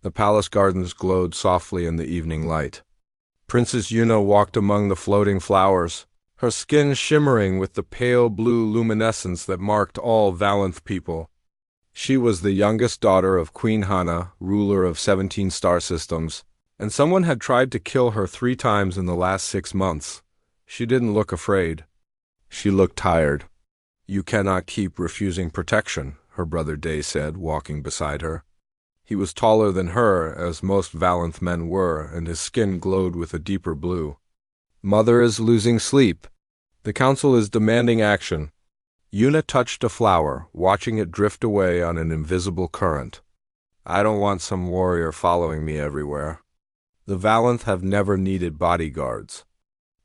The palace gardens glowed softly in the evening light. Princess Yuna walked among the floating flowers, her skin shimmering with the pale blue luminescence that marked all Valanth people. She was the youngest daughter of Queen Hana, ruler of 17 star systems, and someone had tried to kill her 3 times in the last 6 months. She didn't look afraid. She looked tired. "You cannot keep refusing protection," her brother Day said, walking beside her. He was taller than her, as most Valanth men were, and his skin glowed with a deeper blue. "Mother is losing sleep. The council is demanding action." Yuna touched a flower, watching it drift away on an invisible current. "I don't want some warrior following me everywhere. The Valanth have never needed bodyguards.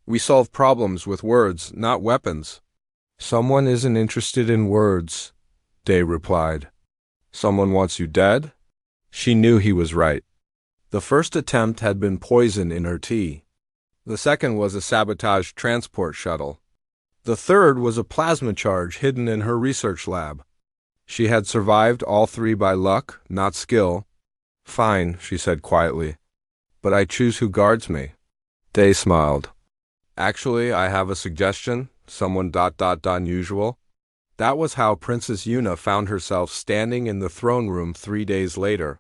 We solve problems with words, not weapons." "Someone isn't interested in words," Day replied. "Someone wants you dead?" She knew he was right. The first attempt had been poison in her tea. The second was a sabotaged transport shuttle. The third was a plasma charge hidden in her research lab. She had survived all 3 by luck, not skill. "Fine," she said quietly. "But I choose who guards me." Day smiled. "Actually, I have a suggestion. Someone ... unusual." That was how Princess Yuna found herself standing in the throne room 3 days later.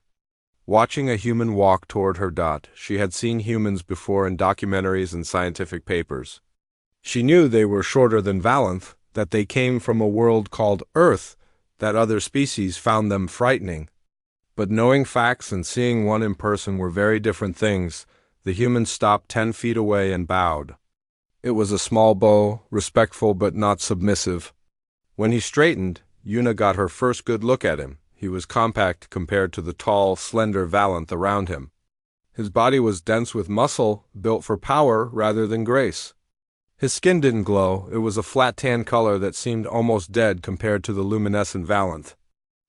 Watching a human walk toward her. She had seen humans before in documentaries and scientific papers. She knew they were shorter than Valanth, that they came from a world called Earth, that other species found them frightening. But knowing facts and seeing one in person were very different things. The human stopped 10 feet away and bowed. It was a small bow, respectful but not submissive. When he straightened, Yuna got her first good look at him. He was compact compared to the tall, slender Valanth around him. His body was dense with muscle, built for power rather than grace. His skin didn't glow. It was a flat tan color that seemed almost dead compared to the luminescent Valanth.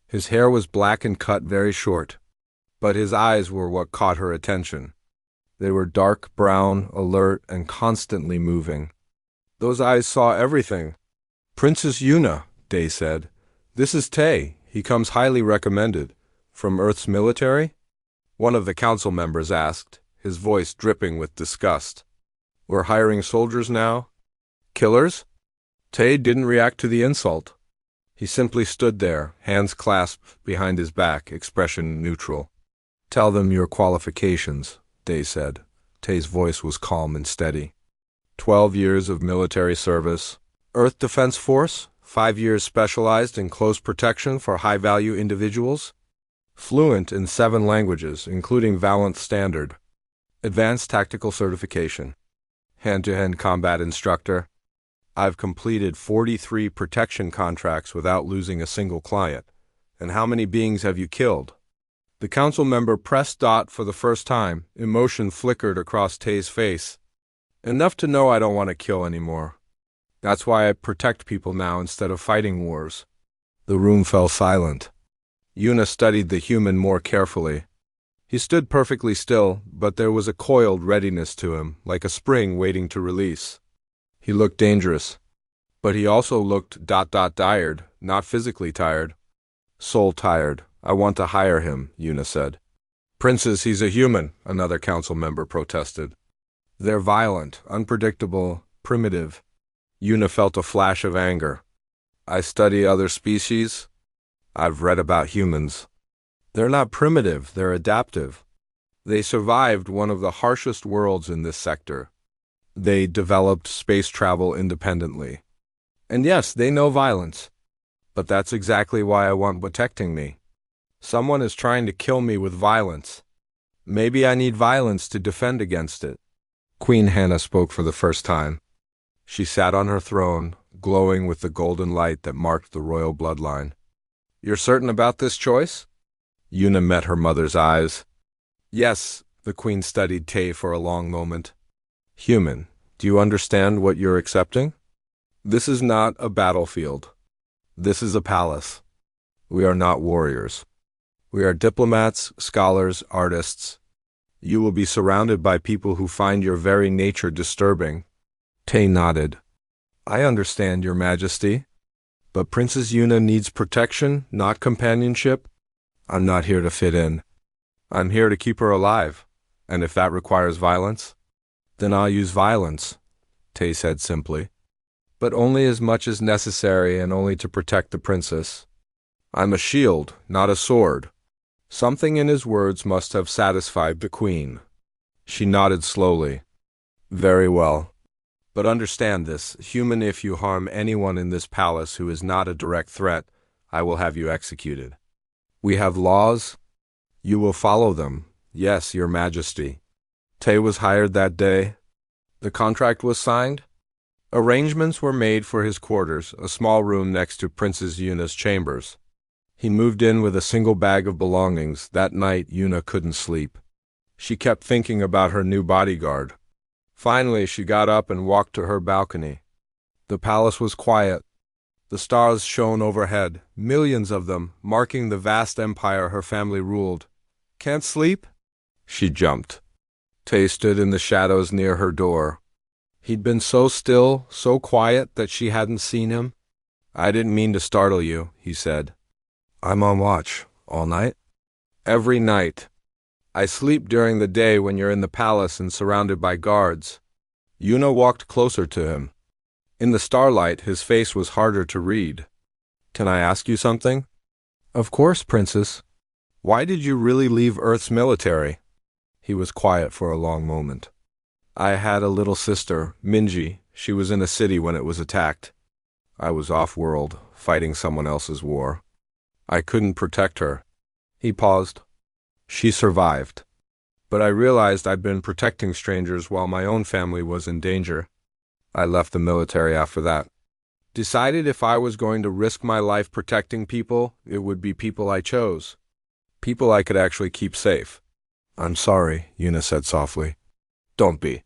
His hair was black and cut very short. But his eyes were what caught her attention. They were dark brown, alert, and constantly moving. Those eyes saw everything. "Princess Yuna," Day said. "This is Tay. He comes highly recommended. From Earth's military?" One of the council members asked, his voice dripping with disgust. "We're hiring soldiers now? Killers?" Tay didn't react to the insult. He simply stood there, hands clasped behind his back, expression neutral. "Tell them your qualifications," Day said. Tay's voice was calm and steady. 12 years of military service. Earth Defense Force, 5 years specialized in close protection for high-value individuals. Fluent in 7 languages, including Valanth Standard. Advanced Tactical Certification. Hand-to-hand combat instructor. I've completed 43 protection contracts without losing a single client. And how many beings have you killed? The council member pressed dot for the first time. Emotion flickered across Tay's face. Enough to know I don't want to kill anymore. That's why I protect people now instead of fighting wars. The room fell silent. Yuna studied the human more carefully. He stood perfectly still, but there was a coiled readiness to him, like a spring waiting to release. He looked dangerous. But he also looked ... tired, not physically tired. Soul tired. I want to hire him, Yuna said. Princess, he's a human, another council member protested. They're violent, unpredictable, primitive. Yuna felt a flash of anger. I study other species. I've read about humans. They're not primitive, they're adaptive. They survived one of the harshest worlds in this sector. They developed space travel independently. And yes, they know violence. But that's exactly why I want protecting me. Someone is trying to kill me with violence. Maybe I need violence to defend against it. Queen Hannah spoke for the first time. She sat on her throne, glowing with the golden light that marked the royal bloodline. You're certain about this choice? Yuna met her mother's eyes. Yes, the queen studied Tay for a long moment. Human, do you understand what you're accepting? This is not a battlefield. This is a palace. We are not warriors. We are diplomats, scholars, artists. You will be surrounded by people who find your very nature disturbing. Tay nodded. I understand, Your Majesty. But Princess Yuna needs protection, not companionship. I'm not here to fit in. I'm here to keep her alive, and if that requires violence, then I'll use violence, Tay said simply. But only as much as necessary and only to protect the princess. I'm a shield, not a sword. Something in his words must have satisfied the queen. She nodded slowly. Very well. But understand this, human, if you harm anyone in this palace who is not a direct threat, I will have you executed. We have laws. You will follow them. Yes, your majesty. Tay was hired that day. The contract was signed. Arrangements were made for his quarters, a small room next to Princess Yuna's chambers. He moved in with a single bag of belongings. That night, Yuna couldn't sleep. She kept thinking about her new bodyguard. Finally, she got up and walked to her balcony. The palace was quiet. The stars shone overhead, millions of them, marking the vast empire her family ruled. Can't sleep? She jumped. Tay stood in the shadows near her door. He'd been so still, so quiet that she hadn't seen him. I didn't mean to startle you, he said. I'm on watch. All night? Every night. I sleep during the day when you're in the palace and surrounded by guards. Yuna walked closer to him. In the starlight, his face was harder to read. Can I ask you something? Of course, Princess. Why did you really leave Earth's military? He was quiet for a long moment. I had a little sister, Minji. She was in a city when it was attacked. I was off-world, fighting someone else's war. I couldn't protect her. He paused. She survived. But I realized I'd been protecting strangers while my own family was in danger. I left the military after that. Decided if I was going to risk my life protecting people, it would be people I chose. People I could actually keep safe. I'm sorry, Yuna said softly. Don't be.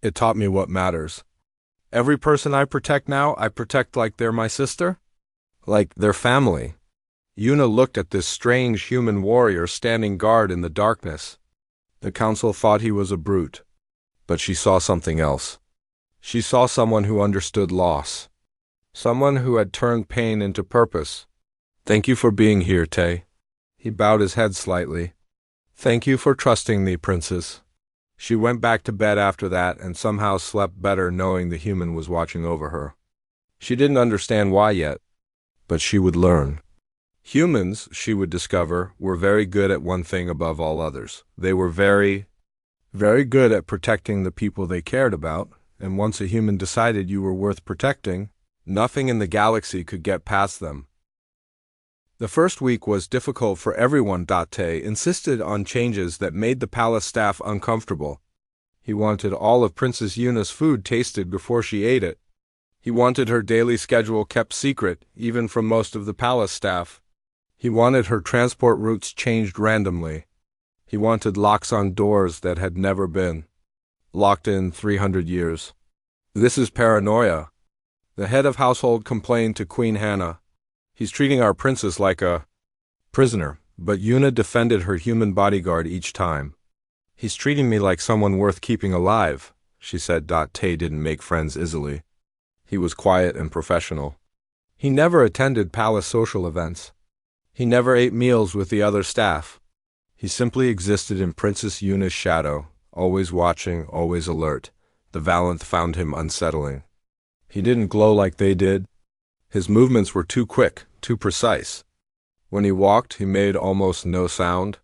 It taught me what matters. Every person I protect now, I protect like they're my sister? Like they're family. Yuna looked at this strange human warrior standing guard in the darkness. The council thought he was a brute. But she saw something else. She saw someone who understood loss. Someone who had turned pain into purpose. Thank you for being here, Tay. He bowed his head slightly. Thank you for trusting me, Princess. She went back to bed after that and somehow slept better knowing the human was watching over her. She didn't understand why yet, but she would learn. Humans, she would discover, were very good at one thing above all others. They were very good at protecting the people they cared about, and once a human decided you were worth protecting, nothing in the galaxy could get past them. The first week was difficult for everyone. Tay insisted on changes that made the palace staff uncomfortable. He wanted all of Princess Yuna's food tasted before she ate it. He wanted her daily schedule kept secret, even from most of the palace staff. He wanted her transport routes changed randomly. He wanted locks on doors that had never been locked in 300 years. This is paranoia. The head of household complained to Queen Hannah. He's treating our princess like a prisoner, but Yuna defended her human bodyguard each time. He's treating me like someone worth keeping alive, she said. Tay didn't make friends easily. He was quiet and professional. He never attended palace social events. He never ate meals with the other staff. He simply existed in Princess Yuna's shadow, always watching, always alert. The Valanth found him unsettling. He didn't glow like they did. His movements were too quick, too precise. When he walked, he made almost no sound.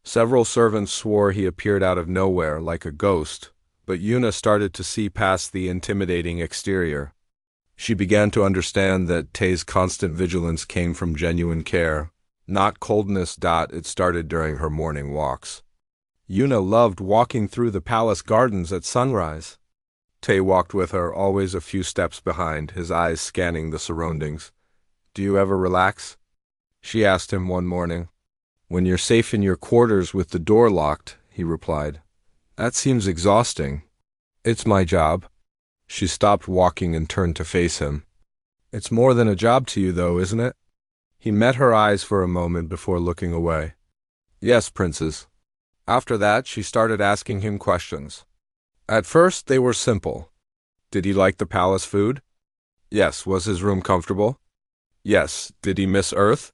Several servants swore he appeared out of nowhere like a ghost, but Yuna started to see past the intimidating exterior. She began to understand that Tay's constant vigilance came from genuine care, not coldness. It started during her morning walks. Yuna loved walking through the palace gardens at sunrise. Tay walked with her, always a few steps behind, his eyes scanning the surroundings. Do you ever relax? She asked him one morning. When you're safe in your quarters with the door locked, he replied. That seems exhausting. It's my job. She stopped walking and turned to face him. It's more than a job to you, though, isn't it? He met her eyes for a moment before looking away. Yes, Princess. After that, she started asking him questions. At first, they were simple. Did he like the palace food? Yes. Was his room comfortable? Yes. Did he miss Earth?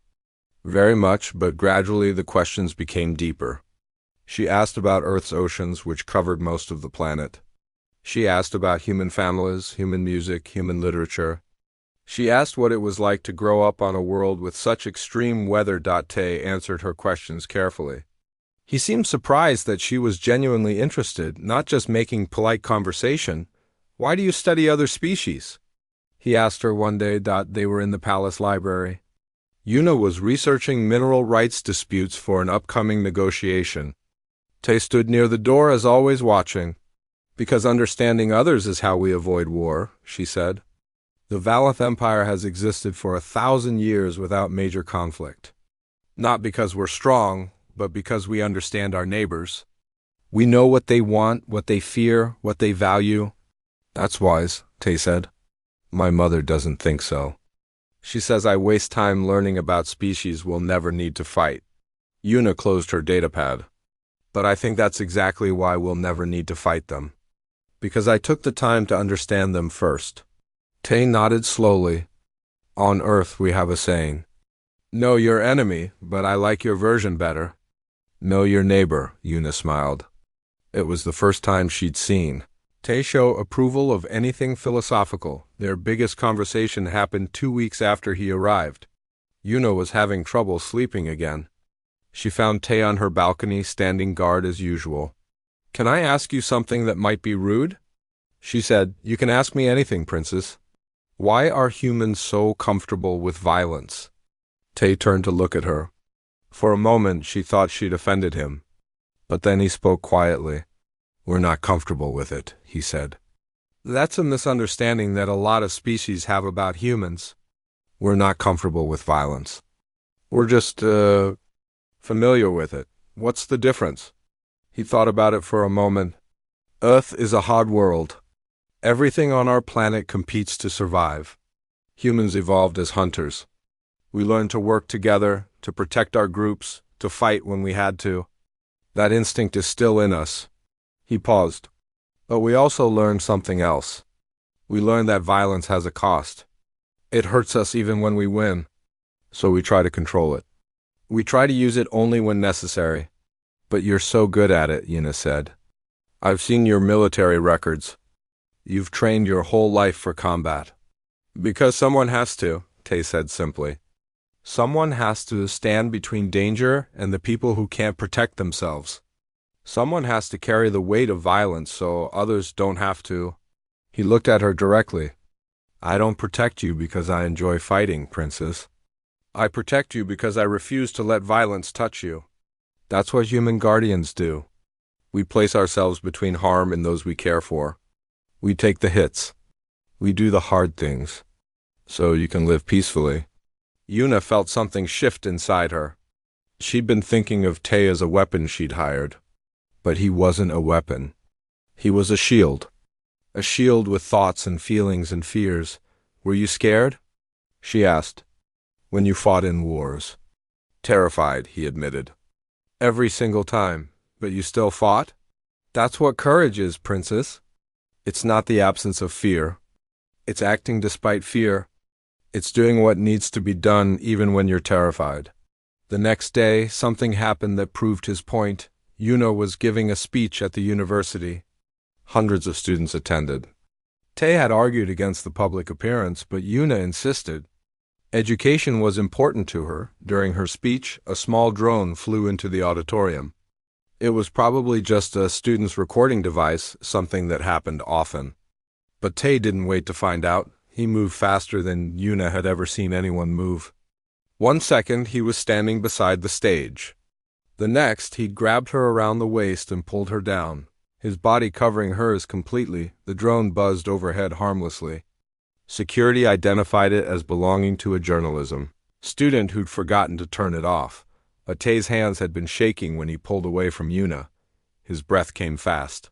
Very much, but gradually the questions became deeper. She asked about Earth's oceans, which covered most of the planet. She asked about human families, human music, human literature. She asked what it was like to grow up on a world with such extreme weather. Tay answered her questions carefully. He seemed surprised that she was genuinely interested, not just making polite conversation. Why do you study other species? He asked her one day. They were in the palace library. Yuna was researching mineral rights disputes for an upcoming negotiation. Tay stood near the door, as always, watching. Because understanding others is how we avoid war, she said. The Valenth Empire has existed for 1,000 years without major conflict. Not because we're strong, but because we understand our neighbors. We know what they want, what they fear, what they value. That's wise, Tay said. My mother doesn't think so. She says I waste time learning about species we'll never need to fight. Yuna closed her datapad. But I think that's exactly why we'll never need to fight them. Because I took the time to understand them first. Tay nodded slowly. On Earth we have a saying. Know your enemy, but I like your version better. Know your neighbor, Yuna smiled. It was the first time she'd seen Tay show approval of anything philosophical. Their biggest conversation happened 2 weeks after he arrived. Yuna was having trouble sleeping again. She found Tay on her balcony, standing guard as usual. Can I ask you something that might be rude? She said, You can ask me anything, princess. Why are humans so comfortable with violence? Tay turned to look at her. For a moment, she thought she'd offended him. But then he spoke quietly. We're not comfortable with it, he said. That's a misunderstanding that a lot of species have about humans. We're not comfortable with violence. We're just, familiar with it. What's the difference? He thought about it for a moment. Earth is a hard world. Everything on our planet competes to survive. Humans evolved as hunters. We learned to work together, to protect our groups, to fight when we had to. That instinct is still in us. He paused. But we also learned something else. We learned that violence has a cost. It hurts us even when we win. So we try to control it. We try to use it only when necessary. But you're so good at it, Yuna said. I've seen your military records. You've trained your whole life for combat. Because someone has to, Tay said simply. Someone has to stand between danger and the people who can't protect themselves. Someone has to carry the weight of violence so others don't have to. He looked at her directly. I don't protect you because I enjoy fighting, princess. I protect you because I refuse to let violence touch you. That's what human guardians do. We place ourselves between harm and those we care for. We take the hits. We do the hard things. So you can live peacefully. Yuna felt something shift inside her. She'd been thinking of Tay as a weapon she'd hired. But he wasn't a weapon. He was a shield. A shield with thoughts and feelings and fears. Were you scared? She asked. When you fought in wars. Terrified, he admitted. Every single time. But you still fought? That's what courage is, princess. It's not the absence of fear. It's acting despite fear. It's doing what needs to be done even when you're terrified. The next day, something happened that proved his point. Yuna was giving a speech at the university. Hundreds of students attended. Tay had argued against the public appearance, but Yuna insisted. Education was important to her. During her speech, a small drone flew into the auditorium. It was probably just a student's recording device, something that happened often. But Tay didn't wait to find out. He moved faster than Yuna had ever seen anyone move. 1 second, he was standing beside the stage. The next, he grabbed her around the waist and pulled her down. His body covering hers completely, the drone buzzed overhead harmlessly. Security identified it as belonging to a journalism student who'd forgotten to turn it off. But Tay's hands had been shaking when he pulled away from Yuna. His breath came fast.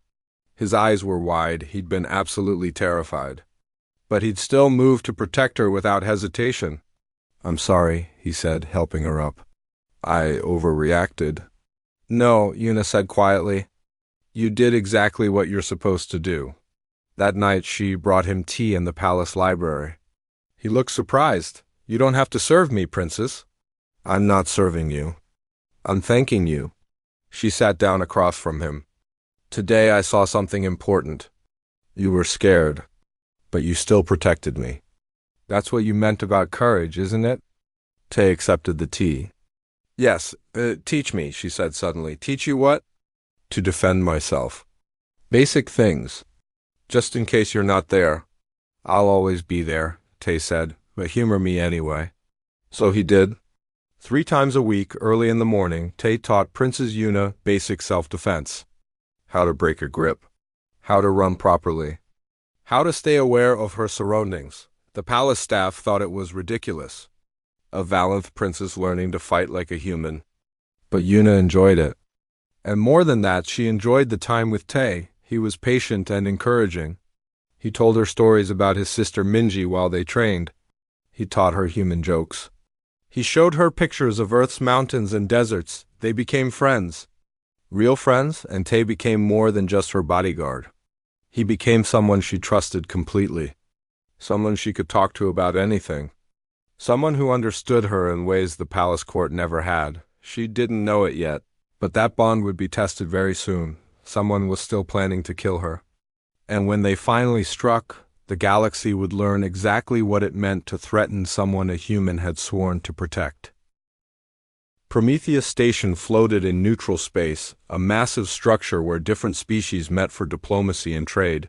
His eyes were wide. He'd been absolutely terrified. But he'd still moved to protect her without hesitation. I'm sorry, he said, helping her up. I overreacted. No, Yuna said quietly. You did exactly what you're supposed to do. That night she brought him tea in the palace library. He looked surprised. You don't have to serve me, princess. I'm not serving you. I'm thanking you. She sat down across from him. Today I saw something important. You were scared, but you still protected me. That's what you meant about courage, isn't it? Tay accepted the tea. Yes, teach me, she said suddenly. Teach you what? To defend myself. Basic things. Just in case you're not there. I'll always be there, Tay said, but humor me anyway. So he did. 3 times a week, early in the morning, Tay taught Princess Yuna basic self-defense. How to break a grip. How to run properly. How to stay aware of her surroundings. The palace staff thought it was ridiculous. A valiant princess learning to fight like a human. But Yuna enjoyed it. And more than that, she enjoyed the time with Tay. He was patient and encouraging. He told her stories about his sister Minji while they trained. He taught her human jokes. He showed her pictures of Earth's mountains and deserts. They became friends. Real friends, and Tay became more than just her bodyguard. He became someone she trusted completely. Someone she could talk to about anything. Someone who understood her in ways the palace court never had. She didn't know it yet, but that bond would be tested very soon. Someone was still planning to kill her. And when they finally struck, the galaxy would learn exactly what it meant to threaten someone a human had sworn to protect. Prometheus Station floated in neutral space, a massive structure where different species met for diplomacy and trade.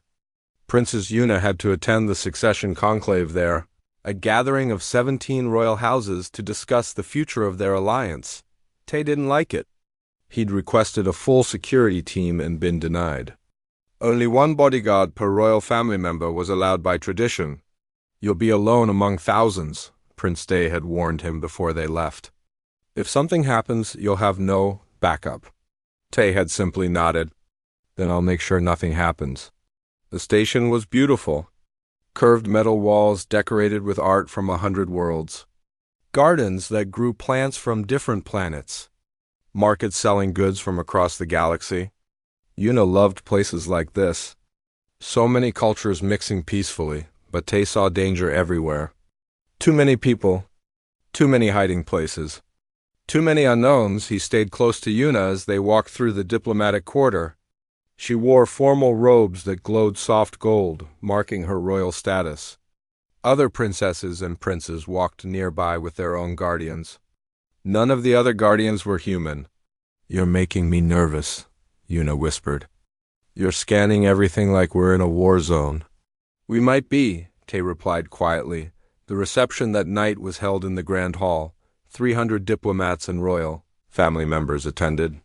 Princess Yuna had to attend the succession conclave there, a gathering of 17 royal houses to discuss the future of their alliance. Tay didn't like it. He'd requested a full security team and been denied. Only 1 bodyguard per royal family member was allowed by tradition. You'll be alone among thousands, Prince Day had warned him before they left. If something happens, you'll have no backup. Tay had simply nodded. Then I'll make sure nothing happens. The station was beautiful. Curved metal walls decorated with art from 100 worlds. Gardens that grew plants from different planets. Markets selling goods from across the galaxy. Yuna loved places like this. So many cultures mixing peacefully, but Tay saw danger everywhere. Too many people. Too many hiding places. Too many unknowns. He stayed close to Yuna as they walked through the diplomatic quarter. She wore formal robes that glowed soft gold, marking her royal status. Other princesses and princes walked nearby with their own guardians. None of the other guardians were human. You're making me nervous, Yuna whispered. You're scanning everything like we're in a war zone. We might be, Tay replied quietly. The reception that night was held in the Grand Hall. 300 diplomats and royal family members attended.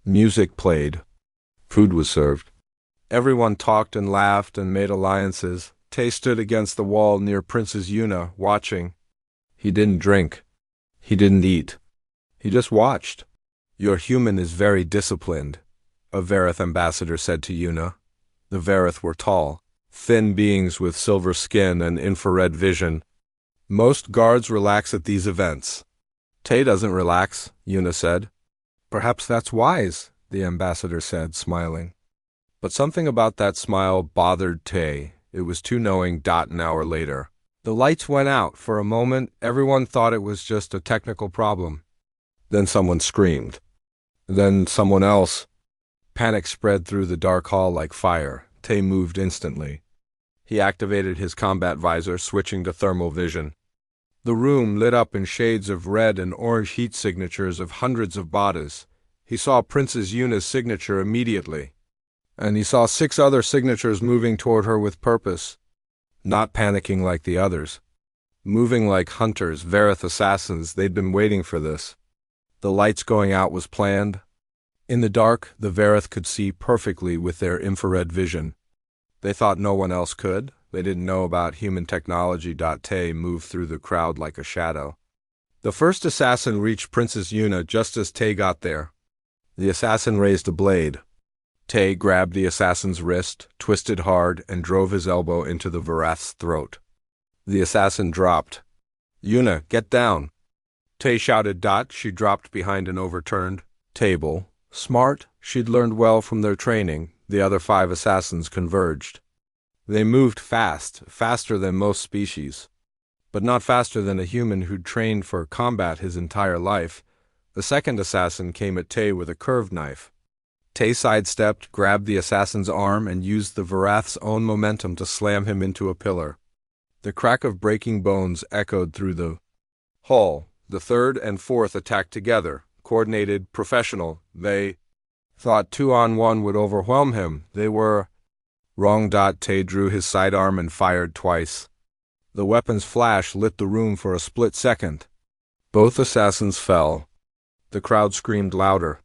Music played. Food was served. Everyone talked and laughed and made alliances. Tay stood against the wall near Princess Yuna, watching. He didn't drink. He didn't eat. He just watched. Your human is very disciplined, a Verith ambassador said to Yuna. The Verith were tall, thin beings with silver skin and infrared vision. Most guards relax at these events. Tay doesn't relax, Yuna said. Perhaps that's wise, the ambassador said, smiling. But something about that smile bothered Tay. It was too knowing. An hour later. The lights went out. For a moment, everyone thought it was just a technical problem. Then someone screamed. Then someone else. Panic spread through the dark hall like fire. Tay moved instantly. He activated his combat visor, switching to thermal vision. The room lit up in shades of red and orange heat signatures of hundreds of bodies. He saw Princess Yuna's signature immediately. And he saw 6 other signatures moving toward her with purpose. Not panicking like the others. Moving like hunters, Verith assassins. They'd been waiting for this. The lights going out was planned. In the dark, the Verith could see perfectly with their infrared vision. They thought no one else could. They didn't know about human technology. Tay moved through the crowd like a shadow. The first assassin reached Princess Yuna just as Tay got there. The assassin raised a blade. Tay grabbed the assassin's wrist, twisted hard, and drove his elbow into the Verith's throat. The assassin dropped. Yuna, get down. Tay shouted. She dropped behind an overturned table. Smart, she'd learned well from their training. The other 5 assassins converged. They moved fast, faster than most species, but not faster than a human who'd trained for combat his entire life. The second assassin came at Tay with a curved knife. Tay sidestepped, grabbed the assassin's arm, and used the Varath's own momentum to slam him into a pillar. The crack of breaking bones echoed through the hall. The third and fourth attacked together, coordinated, professional. They thought 2-on-1 would overwhelm him. They were wrong. Tay drew his sidearm and fired twice. The weapon's flash lit the room for a split second. Both assassins fell. The crowd screamed louder.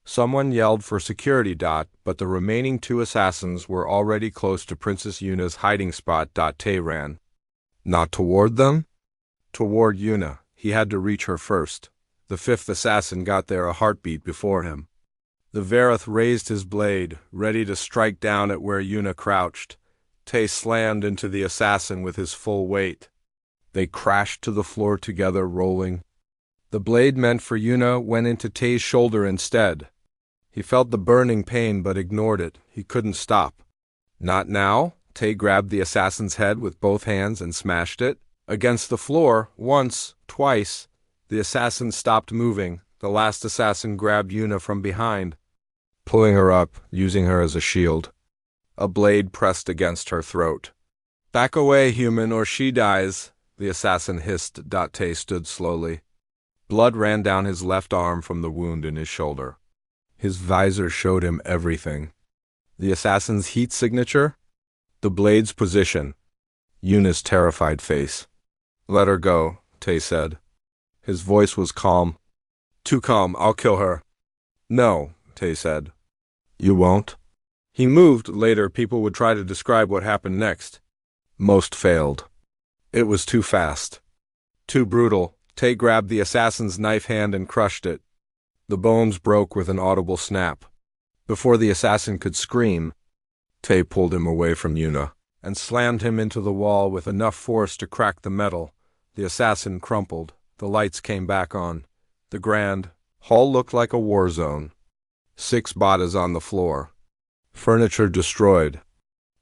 Someone yelled for security. But the remaining two assassins were already close to Princess Yuna's hiding spot. Tay ran. Not toward them? Toward Yuna. He had to reach her first. The fifth assassin got there a heartbeat before him. The Varath raised his blade, ready to strike down at where Yuna crouched. Tay slammed into the assassin with his full weight. They crashed to the floor together, rolling. The blade meant for Yuna went into Tay's shoulder instead. He felt the burning pain but ignored it. He couldn't stop. Not now. Tay grabbed the assassin's head with both hands and smashed it against the floor, once, twice. The assassin stopped moving. The last assassin grabbed Yuna from behind, pulling her up, using her as a shield. A blade pressed against her throat. Back away, human, or she dies, the assassin hissed. Tay stood slowly. Blood ran down his left arm from the wound in his shoulder. His visor showed him everything. The assassin's heat signature? The blade's position. Yuna's terrified face. Let her go, Tay said. His voice was calm. Too calm, I'll kill her. No, Tay said. You won't? He moved. Later, people would try to describe what happened next. Most failed. It was too fast. Too brutal. Tay grabbed the assassin's knife hand and crushed it. The bones broke with an audible snap. Before the assassin could scream, Tay pulled him away from Yuna and slammed him into the wall with enough force to crack the metal. The assassin crumpled. The lights came back on. The grand hall looked like a war zone. 6 bodies on the floor. Furniture destroyed.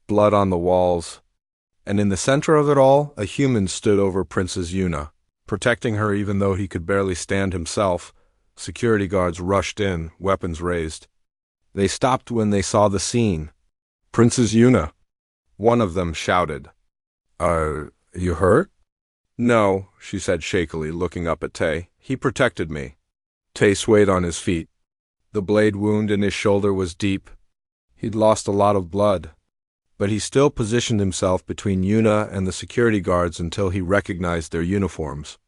Blood on the walls. And in the center of it all, a human stood over Princess Yuna, protecting her even though he could barely stand himself. Security guards rushed in, weapons raised. They stopped when they saw the scene. Princess Yuna. One of them shouted. You hurt? No, she said shakily, looking up at Tay. He protected me. Tay swayed on his feet. The blade wound in his shoulder was deep. He'd lost a lot of blood. But he still positioned himself between Yuna and the security guards until he recognized their uniforms.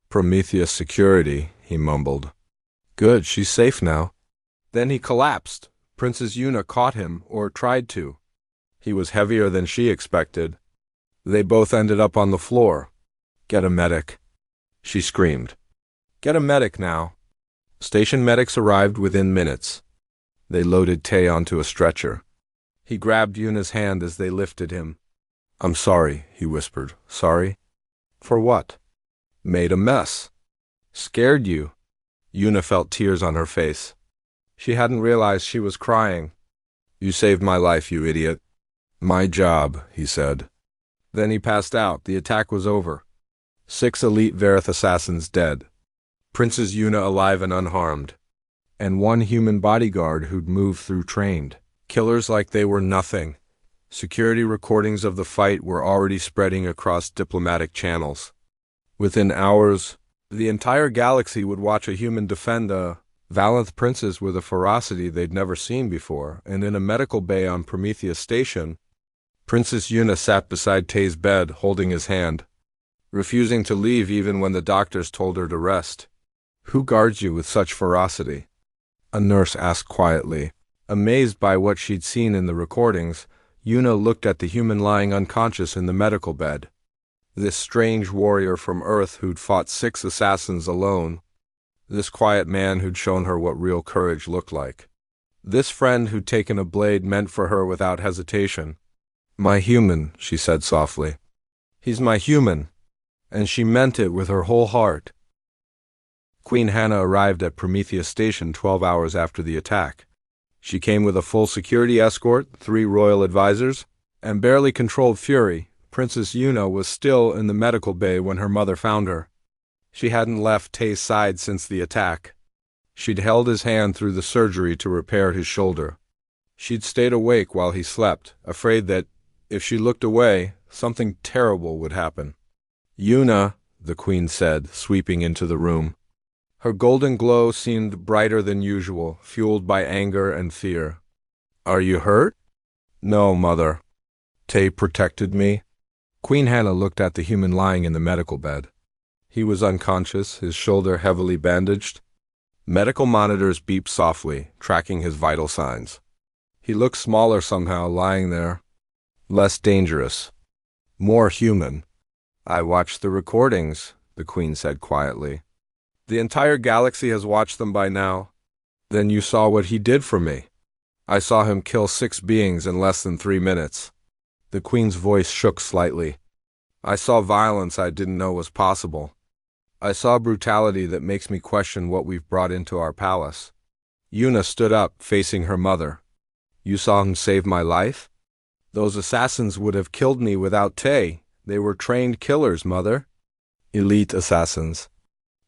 Prometheus security, he mumbled. Good, she's safe now. Then he collapsed. Princess Yuna caught him, or tried to. He was heavier than she expected. They both ended up on the floor. Get a medic, she screamed. Get a medic now. Station medics arrived within minutes. They loaded Tay onto a stretcher. He grabbed Yuna's hand as they lifted him. I'm sorry, he whispered. Sorry? For what? Made a mess. Scared you. Yuna felt tears on her face. She hadn't realized she was crying. You saved my life, you idiot. My job, he said. Then he passed out. The attack was over. 6 elite Varath assassins dead. Princess Yuna alive and unharmed. And 1 human bodyguard who'd moved through trained. Killers like they were nothing. Security recordings of the fight were already spreading across diplomatic channels. Within hours, the entire galaxy would watch a human defend a valiant princess with a ferocity they'd never seen before, and in a medical bay on Prometheus Station, Princess Yuna sat beside Tay's bed, holding his hand, refusing to leave even when the doctors told her to rest. Who guards you with such ferocity? A nurse asked quietly. Amazed by what she'd seen in the recordings, Yuna looked at the human lying unconscious in the medical bed. This strange warrior from Earth who'd fought 6 assassins alone. This quiet man who'd shown her what real courage looked like. This friend who'd taken a blade meant for her without hesitation. My human, she said softly. He's my human. And she meant it with her whole heart. Queen Hannah arrived at Prometheus Station 12 hours after the attack. She came with a full security escort, 3 royal advisors, and barely controlled fury. Princess Yuna was still in the medical bay when her mother found her. She hadn't left Tay's side since the attack. She'd held his hand through the surgery to repair his shoulder. She'd stayed awake while he slept, afraid that, if she looked away, something terrible would happen. "Yuna," the queen said, sweeping into the room. Her golden glow seemed brighter than usual, fueled by anger and fear. "Are you hurt?" "No, mother. Tay protected me." Queen Hannah looked at the human lying in the medical bed. He was unconscious, his shoulder heavily bandaged. Medical monitors beeped softly, tracking his vital signs. He looked smaller somehow, lying there. Less dangerous. More human. "I watched the recordings," the queen said quietly. "The entire galaxy has watched them by now." "Then you saw what he did for me." "I saw him kill 6 beings in less than 3 minutes." The queen's voice shook slightly. "I saw violence I didn't know was possible. I saw brutality that makes me question what we've brought into our palace." Yuna stood up, facing her mother. "You saw him save my life? Those assassins would have killed me without Tay. They were trained killers, mother. Elite assassins.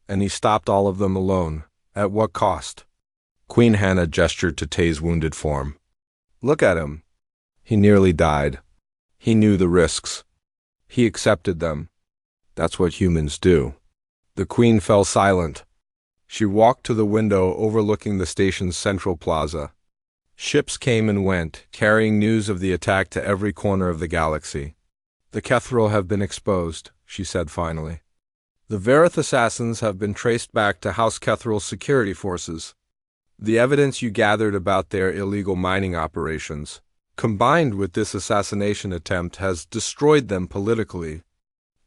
And he stopped all of them alone. At what cost?" Queen Hannah gestured to Tay's wounded form. "Look at him. He nearly died. He knew the risks. He accepted them. That's what humans do." The queen fell silent. She walked to the window overlooking the station's central plaza. Ships came and went, carrying news of the attack to every corner of the galaxy. "The Kethril have been exposed," she said finally. "The Verith assassins have been traced back to House Kethril's security forces. The evidence you gathered about their illegal mining operations, combined with this assassination attempt, has destroyed them politically.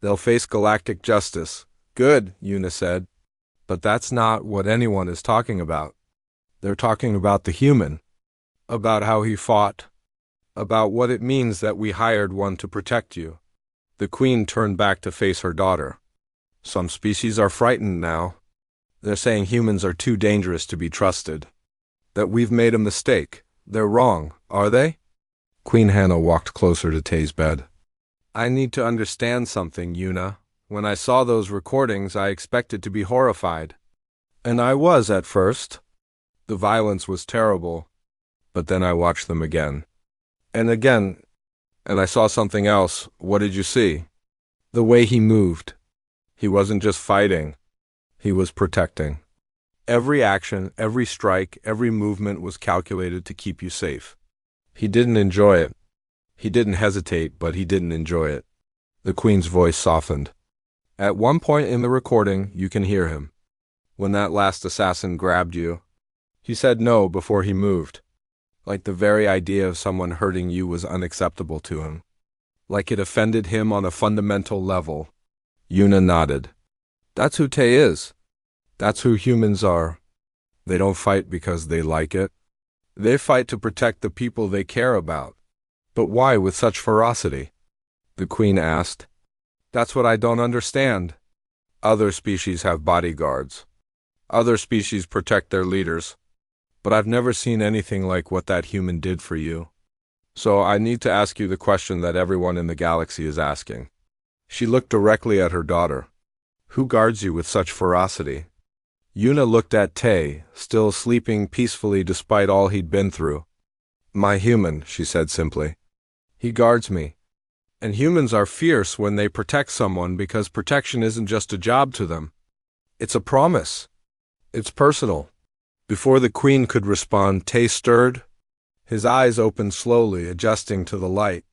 They'll face galactic justice." "Good," Yuna said. "But that's not what anyone is talking about. They're talking about the human. About how he fought. About what it means that we hired one to protect you." The queen turned back to face her daughter. "Some species are frightened now. They're saying humans are too dangerous to be trusted. That we've made a mistake. They're wrong, are they?" Queen Hannah walked closer to Tay's bed. "I need to understand something, Yuna. When I saw those recordings, I expected to be horrified. And I was at first. The violence was terrible. But then I watched them again. And again. And I saw something else. What did you see?" "The way he moved. He wasn't just fighting. He was protecting. Every action, every strike, every movement was calculated to keep you safe. He didn't enjoy it. He didn't hesitate, but he didn't enjoy it." The queen's voice softened. "At one point in the recording, you can hear him. When that last assassin grabbed you, he said no before he moved. Like the very idea of someone hurting you was unacceptable to him. Like it offended him on a fundamental level." Yuna nodded. "That's who Tay is. That's who humans are. They don't fight because they like it. They fight to protect the people they care about." "But why with such ferocity?" the queen asked. "That's what I don't understand. Other species have bodyguards. Other species protect their leaders. But I've never seen anything like what that human did for you. So I need to ask you the question that everyone in the galaxy is asking." She looked directly at her daughter. "Who guards you with such ferocity?" Yuna looked at Tay, still sleeping peacefully despite all he'd been through. "My human," she said simply. "He guards me. And humans are fierce when they protect someone because protection isn't just a job to them. It's a promise. It's personal." Before the queen could respond, Tay stirred. His eyes opened slowly, adjusting to the light.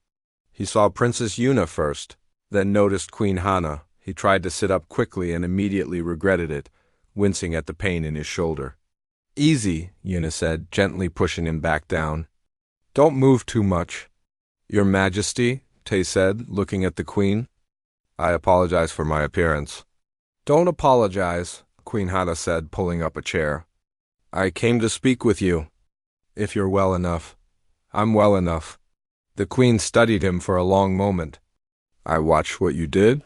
He saw Princess Yuna first, then noticed Queen Hannah. He tried to sit up quickly and immediately regretted it, wincing at the pain in his shoulder. "Easy," Yuna said, gently pushing him back down. "Don't move too much." "Your Majesty," Tay said, looking at the queen. "I apologize for my appearance." "Don't apologize," Queen Hannah said, pulling up a chair. "I came to speak with you. If you're well enough." "I'm well enough." The queen studied him for a long moment. "I watched what you did?"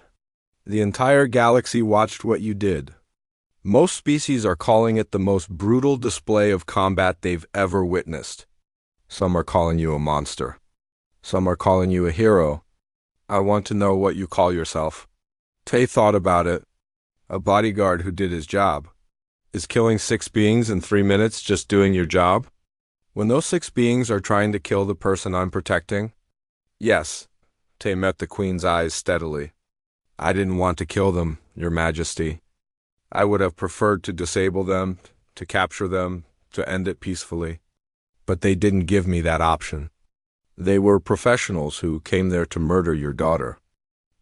"The entire galaxy watched what you did. Most species are calling it the most brutal display of combat they've ever witnessed. Some are calling you a monster. Some are calling you a hero. I want to know what you call yourself." Tay thought about it. "A bodyguard who did his job." Is killing 6 beings in 3 minutes just doing your job? When those 6 beings are trying to kill the person I'm protecting? Yes. Tay met the Queen's eyes steadily. I didn't want to kill them, Your Majesty. I would have preferred to disable them, to capture them, to end it peacefully. But they didn't give me that option. They were professionals who came there to murder your daughter.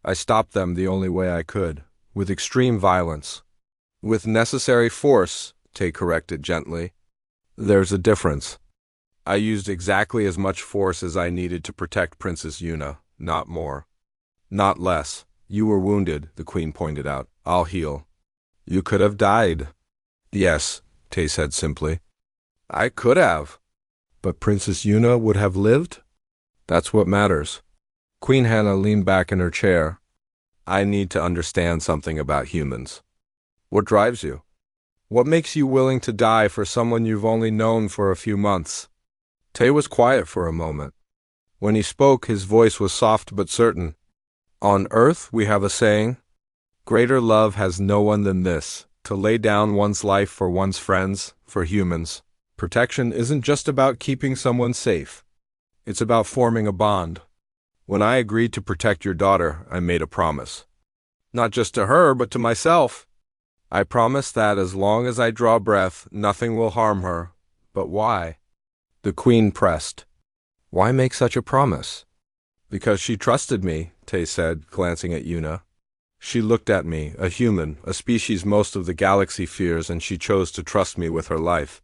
I stopped them the only way I could, with extreme violence. With necessary force, Tay corrected gently. There's a difference. I used exactly as much force as I needed to protect Princess Yuna, not more. Not less. You were wounded, the Queen pointed out. I'll heal. You could have died. Yes, Tay said simply. I could have. But Princess Yuna would have lived? That's what matters. Queen Hannah leaned back in her chair. I need to understand something about humans. What drives you? What makes you willing to die for someone you've only known for a few months? Tay was quiet for a moment. When he spoke, his voice was soft but certain. On Earth, we have a saying, greater love has no one than this, to lay down one's life for one's friends, for humans. Protection isn't just about keeping someone safe. It's about forming a bond. When I agreed to protect your daughter, I made a promise. Not just to her, but to myself. I promise that as long as I draw breath, nothing will harm her. But why? The Queen pressed. Why make such a promise? Because she trusted me, Tay said, glancing at Yuna. She looked at me, a human, a species most of the galaxy fears, and she chose to trust me with her life.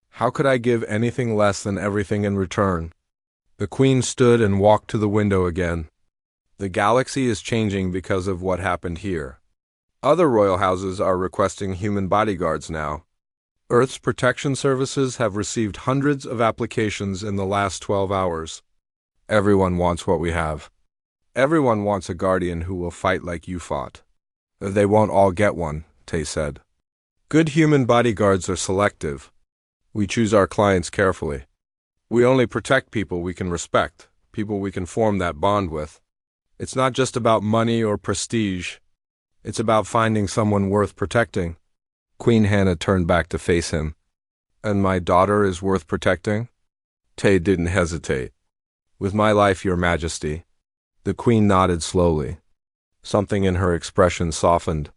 How could I give anything less than everything in return? The Queen stood and walked to the window again. The galaxy is changing because of what happened here. Other royal houses are requesting human bodyguards now. Earth's protection services have received hundreds of applications in the last 12 hours. Everyone wants what we have. Everyone wants a guardian who will fight like you fought. They won't all get one, Tay said. Good human bodyguards are selective. We choose our clients carefully. We only protect people we can respect, people we can form that bond with. It's not just about money or prestige. It's about finding someone worth protecting. Queen Hannah turned back to face him. And my daughter is worth protecting? Tay didn't hesitate. With my life, Your Majesty. The Queen nodded slowly. Something in her expression softened.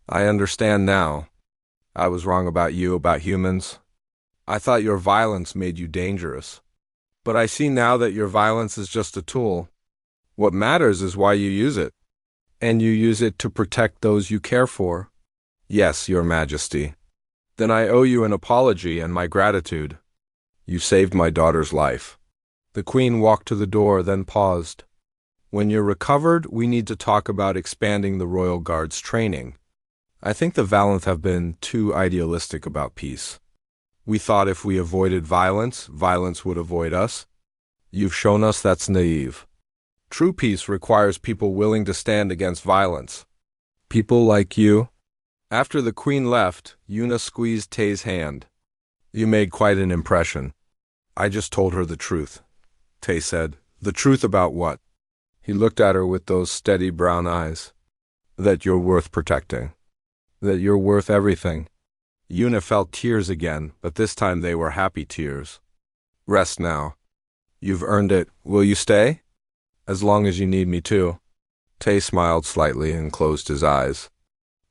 I understand now. I was wrong about you, about humans. I thought your violence made you dangerous. But I see now that your violence is just a tool. What matters is why you use it. And you use it to protect those you care for. Yes, Your Majesty. Then I owe you an apology and my gratitude. You saved my daughter's life. The Queen walked to the door, then paused. When you're recovered, we need to talk about expanding the Royal Guard's training. I think the Valanth have been too idealistic about peace. We thought if we avoided violence, violence would avoid us. You've shown us that's naive. True peace requires people willing to stand against violence. People like you. After the Queen left, Yuna squeezed Tay's hand. You made quite an impression. I just told her the truth, Tay said. The truth about what? He looked at her with those steady brown eyes. That you're worth protecting. That you're worth everything. Yuna felt tears again, but this time they were happy tears. Rest now. You've earned it. Will you stay? As long as you need me to. Tay smiled slightly and closed his eyes.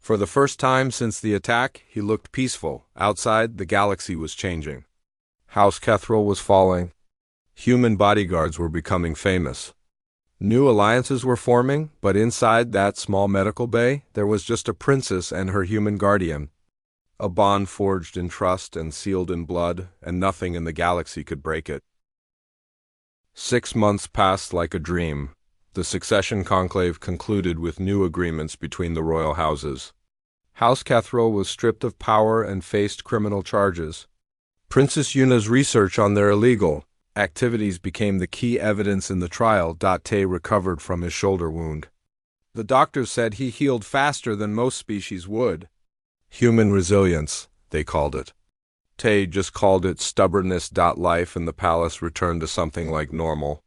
For the first time since the attack, he looked peaceful. Outside, the galaxy was changing. House Kethril was falling. Human bodyguards were becoming famous. New alliances were forming, but inside that small medical bay, there was just a princess and her human guardian. A bond forged in trust and sealed in blood, and nothing in the galaxy could break it. 6 months passed like a dream. The succession conclave concluded with new agreements between the royal houses. House Kethril was stripped of power and faced criminal charges. Princess Yuna's research on their illegal activities became the key evidence in the trial. Tay recovered from his shoulder wound. The doctors said he healed faster than most species would. Human resilience, they called it. Tay just called it stubbornness. Life in the palace returned to something like normal.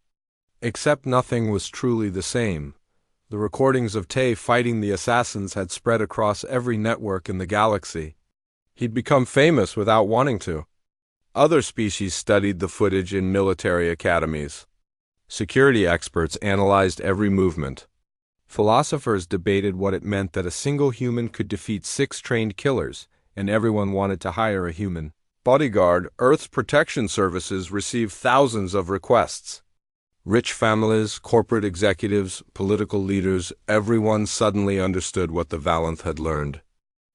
Except nothing was truly the same. The recordings of Tay fighting the assassins had spread across every network in the galaxy. He'd become famous without wanting to. Other species studied the footage in military academies. Security experts analyzed every movement. Philosophers debated what it meant that a single human could defeat 6 trained killers, and everyone wanted to hire a human bodyguard. Earth's protection services received thousands of requests. Rich families, corporate executives, political leaders, everyone suddenly understood what the Valanth had learned.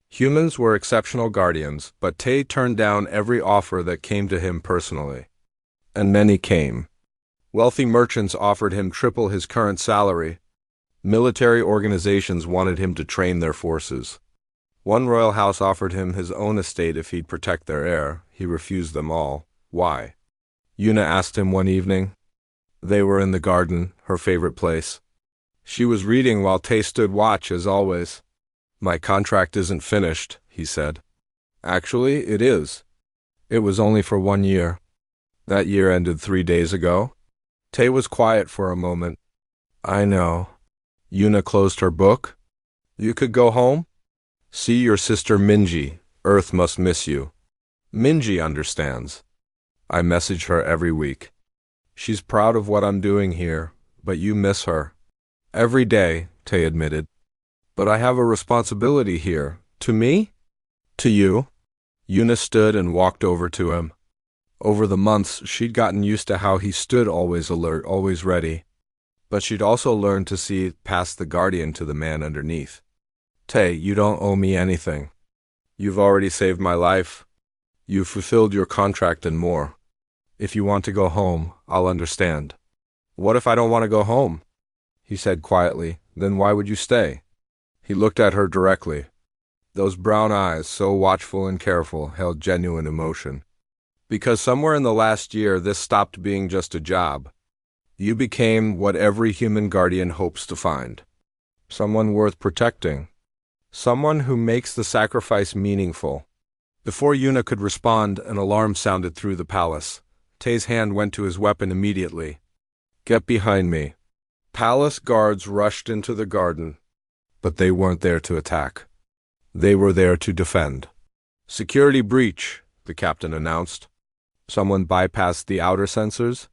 Humans were exceptional guardians, but Tay turned down every offer that came to him personally. And many came. Wealthy merchants offered him triple his current salary. Military organizations wanted him to train their forces. One royal house offered him his own estate if he'd protect their heir. He refused them all. Why? Yuna asked him one evening. They were in the garden, her favorite place. She was reading while Tay stood watch, as always. My contract isn't finished, he said. Actually, it is. It was only for 1 year. That year ended 3 days ago. Tay was quiet for a moment. I know. Yuna closed her book. You could go home? See your sister Minji. Earth must miss you. Minji understands. I message her every week. She's proud of what I'm doing here, but you miss her. Every day, Tay admitted. But I have a responsibility here. To me? To you? Yuna stood and walked over to him. Over the months, she'd gotten used to how he stood, always alert, always ready. But she'd also learned to see past the guardian to the man underneath. Tay, you don't owe me anything. You've already saved my life. You've fulfilled your contract and more. If you want to go home, I'll understand. What if I don't want to go home? He said quietly. Then why would you stay? He looked at her directly. Those brown eyes, so watchful and careful, held genuine emotion. Because somewhere in the last year, this stopped being just a job. You became what every human guardian hopes to find. Someone worth protecting. Someone who makes the sacrifice meaningful. Before Yuna could respond, an alarm sounded through the palace. Tay's hand went to his weapon immediately. Get behind me. Palace guards rushed into the garden. But they weren't there to attack. They were there to defend. Security breach, the captain announced. Someone bypassed the outer sensors.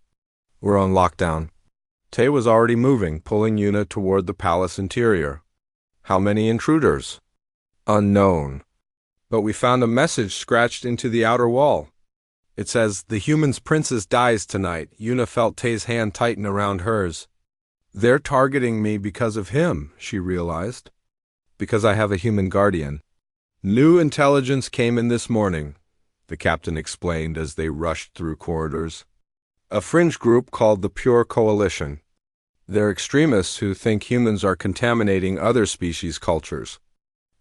We're on lockdown. Tay was already moving, pulling Yuna toward the palace interior. How many intruders? Unknown. But we found a message scratched into the outer wall. It says, the human's princess dies tonight. Yuna felt Tay's hand tighten around hers. They're targeting me because of him, she realized. Because I have a human guardian. New intelligence came in this morning, the captain explained as they rushed through corridors. A fringe group called the Pure Coalition. They're extremists who think humans are contaminating other species' cultures.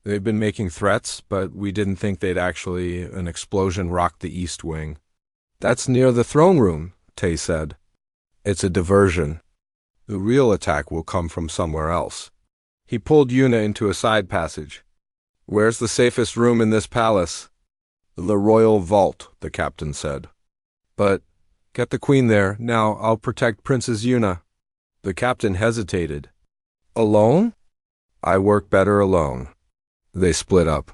They've been making threats, but we didn't think they'd actually. An explosion rocked the East Wing. That's near the throne room, Tay said. It's a diversion. The real attack will come from somewhere else. He pulled Yuna into a side passage. Where's the safest room in this palace? The royal vault, the captain said. But get the queen there. Now I'll protect Princess Yuna. The captain hesitated. Alone? I work better alone. They split up.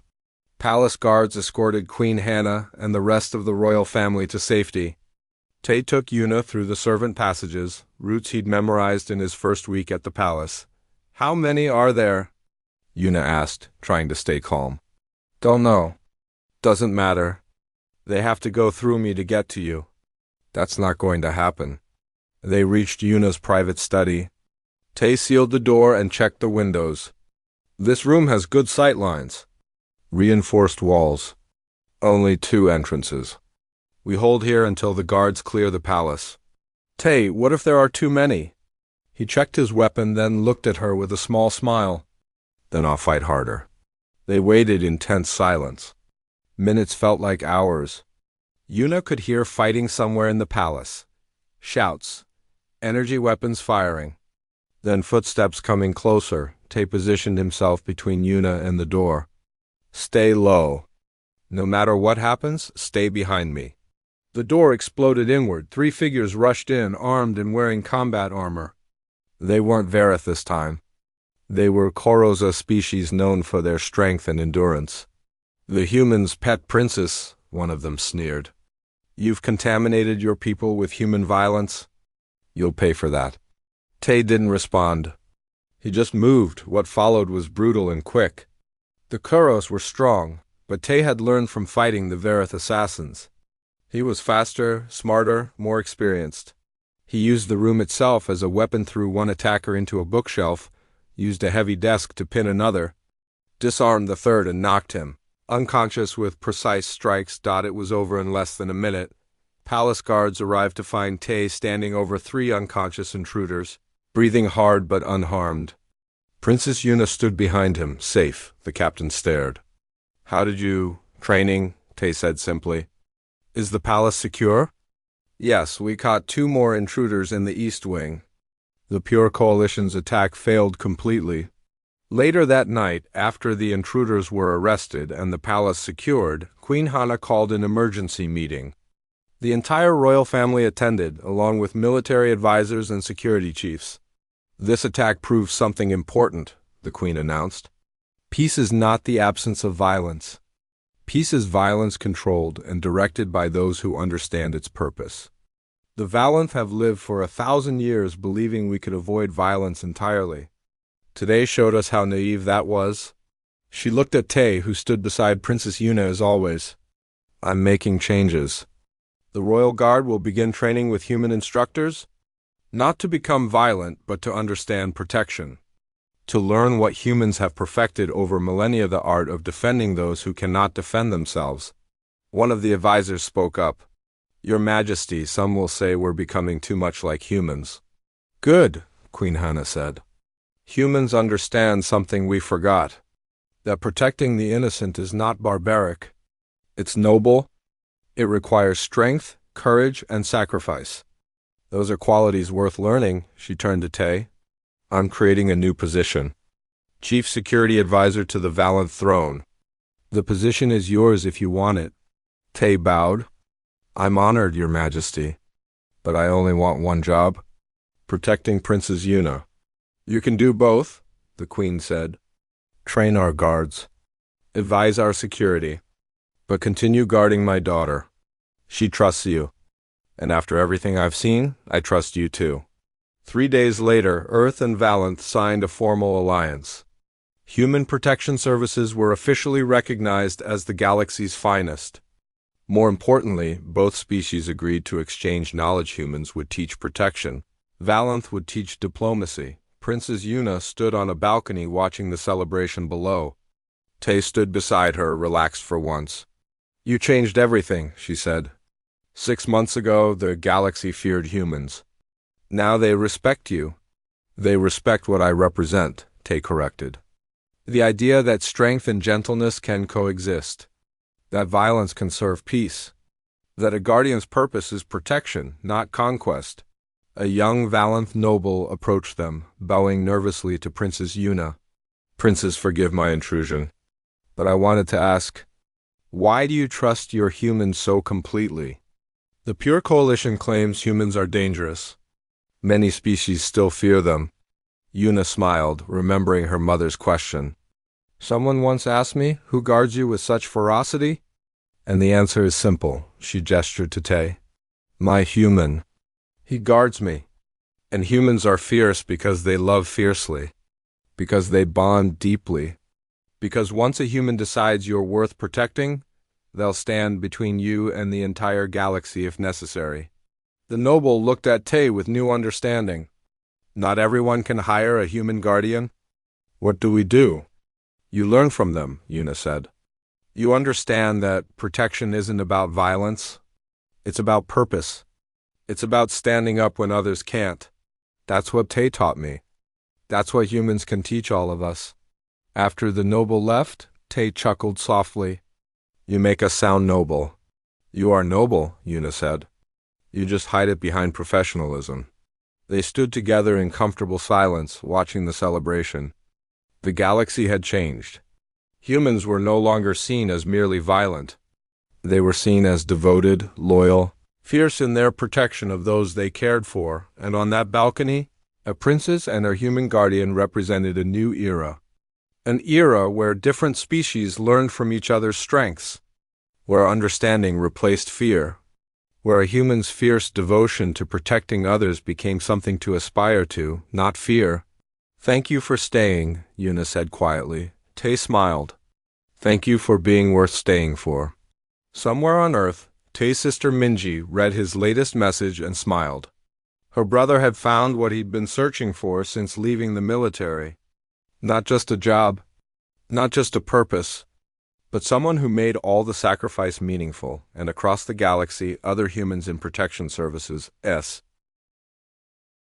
Palace guards escorted Queen Hannah and the rest of the royal family to safety. Tay took Yuna through the servant passages, routes he'd memorized in his first week at the palace. How many are there? Yuna asked, trying to stay calm. Don't know. Doesn't matter. They have to go through me to get to you. That's not going to happen. They reached Yuna's private study. Tay sealed the door and checked the windows. This room has good sight lines. Reinforced walls. Only 2 entrances. We hold here until the guards clear the palace. Tay, what if there are too many? He checked his weapon, then looked at her with a small smile. Then I'll fight harder. They waited in tense silence. Minutes felt like hours. Yuna could hear fighting somewhere in the palace. Shouts. Energy weapons firing. Then footsteps coming closer. Tay positioned himself between Yuna and the door. Stay low. No matter what happens, stay behind me. The door exploded inward. 3 figures rushed in, armed and wearing combat armor. They weren't Verith this time. They were Koroza species known for their strength and endurance. The human's pet princess, one of them sneered. You've contaminated your people with human violence. You'll pay for that. Tay didn't respond. He just moved. What followed was brutal and quick. The Kuros were strong, but Tay had learned from fighting the Verith assassins. He was faster, smarter, more experienced. He used the room itself as a weapon, threw one attacker into a bookshelf, used a heavy desk to pin another, disarmed the third and knocked him unconscious with precise strikes. It was over in less than a minute. Palace guards arrived to find Tay standing over 3 unconscious intruders, breathing hard but unharmed. Princess Yuna stood behind him, safe. The captain stared. How did you... Training, Tay said simply. Is the palace secure? Yes, we caught 2 more intruders in the East Wing. The Pure Coalition's attack failed completely. Later that night, after the intruders were arrested and the palace secured, Queen Hana called an emergency meeting. The entire royal family attended, along with military advisors and security chiefs. This attack proves something important, the Queen announced. Peace is not the absence of violence. Peace is violence controlled and directed by those who understand its purpose. The Valanth have lived for 1,000 years believing we could avoid violence entirely. Today showed us how naive that was. She looked at Tay, who stood beside Princess Yuna as always. I'm making changes. The Royal Guard will begin training with human instructors, not to become violent, but to understand protection. To learn what humans have perfected over millennia, the art of defending those who cannot defend themselves. One of the advisors spoke up. Your Majesty, some will say we're becoming too much like humans. Good, Queen Hana said. Humans understand something we forgot. That protecting the innocent is not barbaric. It's noble. It requires strength, courage, and sacrifice. Those are qualities worth learning, she turned to Tay. I'm creating a new position. Chief Security Advisor to the Valanth Throne. The position is yours if you want it. Tay bowed. I'm honored, Your Majesty. But I only want one job. Protecting Princess Yuna. You can do both, the Queen said. Train our guards. Advise our security. But continue guarding my daughter. She trusts you. And after everything I've seen, I trust you too. 3 days later, Earth and Valanth signed a formal alliance. Human protection services were officially recognized as the galaxy's finest. More importantly, both species agreed to exchange knowledge. Humans would teach protection. Valanth would teach diplomacy. Princess Yuna stood on a balcony watching the celebration below. Tay stood beside her, relaxed for once. You changed everything, she said. 6 months ago, the galaxy feared humans. Now they respect you. They respect what I represent, Tay corrected. The idea that strength and gentleness can coexist. That violence can serve peace. That a guardian's purpose is protection, not conquest. A young Valanth noble approached them, bowing nervously to Princess Yuna. Princess, forgive my intrusion. But I wanted to ask, why do you trust your humans so completely? The Pure Coalition claims humans are dangerous. Many species still fear them. Yuna smiled, remembering her mother's question. Someone once asked me, who guards you with such ferocity? And the answer is simple, she gestured to Tay. My human. He guards me. And humans are fierce because they love fiercely. Because they bond deeply. Because once a human decides you're worth protecting, they'll stand between you and the entire galaxy if necessary. The noble looked at Tay with new understanding. Not everyone can hire a human guardian. What do we do? You learn from them, Yuna said. You understand that protection isn't about violence. It's about purpose. It's about standing up when others can't. That's what Tay taught me. That's what humans can teach all of us. After the noble left, Tay chuckled softly. You make us sound noble. You are noble, Yuna said. You just hide it behind professionalism. They stood together in comfortable silence, watching the celebration. The galaxy had changed. Humans were no longer seen as merely violent. They were seen as devoted, loyal, fierce in their protection of those they cared for, and on that balcony, a princess and her human guardian represented a new era. An era where different species learned from each other's strengths, where understanding replaced fear, where a human's fierce devotion to protecting others became something to aspire to, not fear. "Thank you for staying," Yuna said quietly. Tay smiled. "Thank you for being worth staying for." Somewhere on Earth, Tay's sister Minji read his latest message and smiled. Her brother had found what he'd been searching for since leaving the military. Not just a job, not just a purpose, but someone who made all the sacrifice meaningful, and across the galaxy, other humans in protection services,